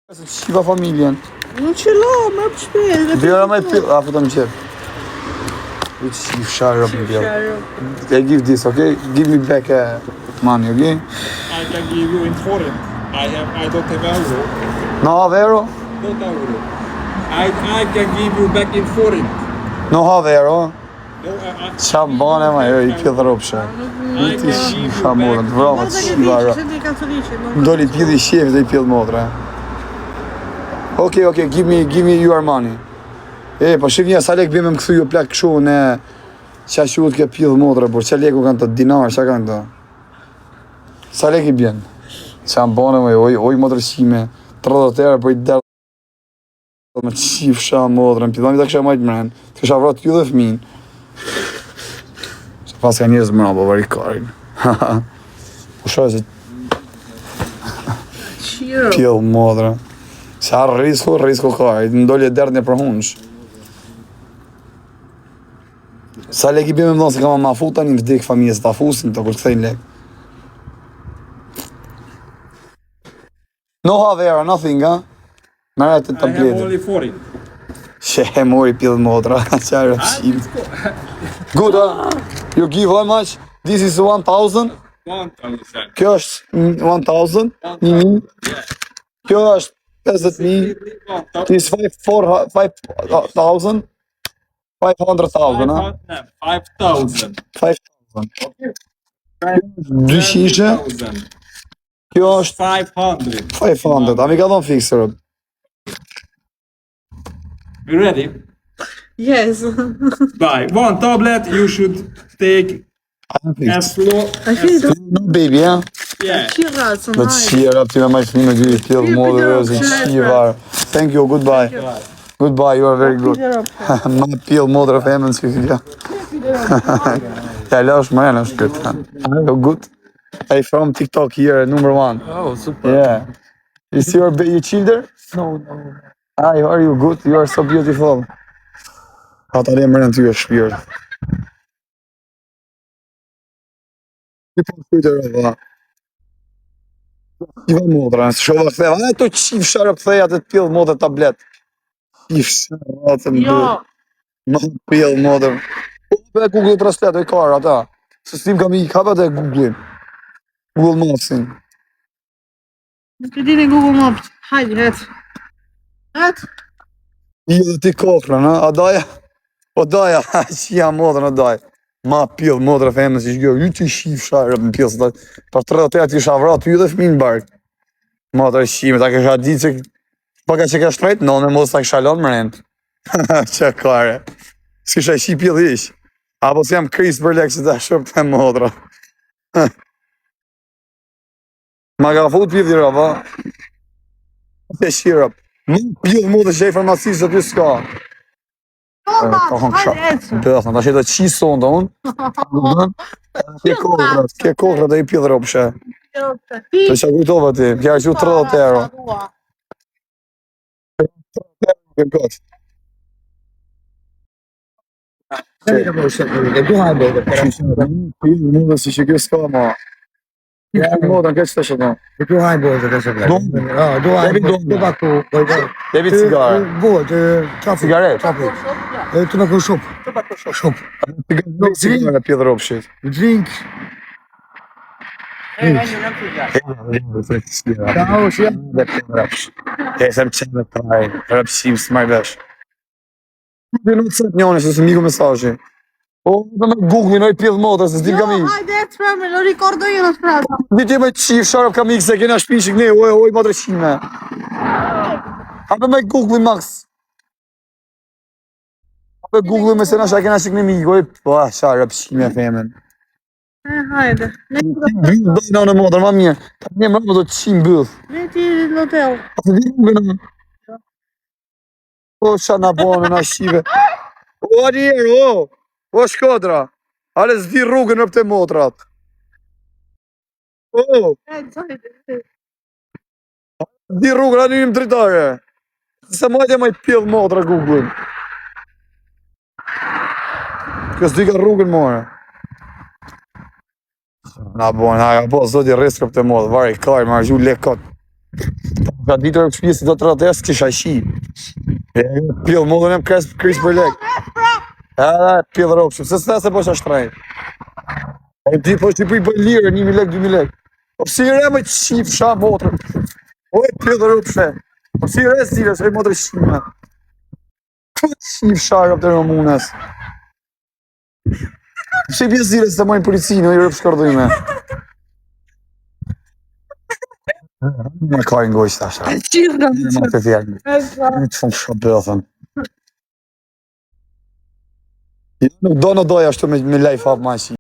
Se shiva familjen. Nuk që la, më për shpejt. Vjera me pill, a futa më qef. We shif share up in I give this, okay? Give me back money, okay? I can give you in foreign. I don't have euro. No have euro? Not euro. I can give you back in foreign. No have euro? No, Qa bane ma, jo, I pill ropshe. I Ti can shifa modra, të vrama të shiva ro. Doli pill I shef dhe I pill modra. Okay, give me your money. Po shif një, sa lek bime më këthu ju plak këshu në qa shuhet ke pill modra, por qa leku kanë të dinar, qa kanë të? Sa lek I bjen? Qa më bane më, oj modrësime, 30 euro për I delë me të shif sha modra, në pillami ta kësha majtë mren, të kësha vrat ju dhe fmin. Se pas ka njërës mëra, po vari karin. Po shoj se pill modra. Sa risku ka, I ndolje derë një përhunsh. Sa lek I bime më donë se kama ma futa një vdik familjes ta fusin të kur të kthejnë lek. No have era, nothing, ha? Merë të I have tabletë. only foreign. She mori pill modra, qa rëpshim. Good, ha? You give how much? This is 1,000? 1,000. Kjo është 1,000? 1,000? Kjo është 50.000? This is 5,000? 500,000, ha? 5,000. 5,000. Dy shishe? 5,000. Kjo është 500. 500. A mi ka thonë fiksërët? You ready? Yes. Buy one tablet. You should take as slow. No baby, ha? Yeah. Qira, së Dhe të shira, ti me majtë me dy pill modrë, rëzë, shivar. Thank you, goodbye. Goodbye, you are very good. Ma pill modrë femën që këtë. Ja, lash më janë është këtë. Hello, good. I from TikTok here, number 1. Oh, super. Yeah. Is your children? No. Hi, how are you? Good, you are so beautiful. Ata le mërën ty është shpirë. Ti po kujtë rëva. Shiva modra, në shova këtheva. Ne to qif sharë këtheja të pill modrë tablet. Qif sharë atë më Jo. Ma pill modrë. Po e Google Translate, e karë ata. Se s'tim kam I kapet e Google. Google Mapsin. Nuk e dini Google Maps. Hajde, het. Het? I dhe ti kokrën, ha? A daja? O daja, qia modrë, a daja. Ma pill modrë femës që shgjo, ju ti shif sharë në pill, se për 30 ti shavrat, ju dhe fmin bark. Ma të shime, ta kësha ditë që paka që ka shtrejt, no, në mos ta kësha lonë më rend. Që kare. S'kisha shi pill ish. Apo si jam kris për lek që ta shop të modra. Ma ka fut pill dira, va? Të shirap. Më pill modrë që e farmacisë të ty s'ka. Hajde, het. Bëthën, ta që të qi sonda unë. Ke kokrat e I pill ropshe. Të që kujtova ti, kja që 30 euro. Ke kot. Pill modrë si që kjo s'ka ma. Pill modrë, këtë që të shëtë. Du har en båt och så där. Ja, du har en båt. Tobacco. Devi cigare. Båt, trafik. Cigaret. Trafik. Tobacco shop. Shop. Cigare pill ropshit. Drink. Ciao, si dhe pill ropsh. E sem qenë të taj, rëpshim s'maj vesh. Dhe nuk cep njone që së miku mesajë. O, dhe me Google noj pill modrë, se s'dim kam I. Hajde, het, spremme, lo ricordo io la strada. Një ti me qif sharëp kam I, se kena shpi që këne, oj, ma dreshime. Hape me Google max. Hape Google me se na shak kena që këne mi, oj, pa, sharëp shime femen. Hajde. Dojnë në modrë, ma mirë. Ta një mërë më do të qim bëth. Ne ti l'hotel. A të vinë në. O, qa na bonë, na shive. O, njerë, o. O, shkodra. Ale zdi rrugën në pëte modrat. O, Hajde. zdi rrugën, anë një më dritare. Se majtje ma I pill modra Google. Kjo s'di ka rrugën more. Na bon, ha, po, zoti rreskë pëte modë, vari, kaj, ma gju lekot. Ka ditur e këshpjes do të rates kisha shi. Pjell, modën e më kris për lek. Pjell ropshëm, se s'ta se po shë shtrejnë. E di po Shqipëri për lirë, 1.000 lek, 2.000 lek. Po si re me qif sha motrën. O e pjell ropshëm. Po si re s'ile, se e motrë shime. Qif sha rëp të rëmunes. Si pjesë zile se të mojnë policinë, i rëp shkardujme. Më kajnë gojshtë ashtë. Qirë nga Më të vjerë. Në të fund shërbëthën. Nuk do në doja ashtu me lejf hap ma shi.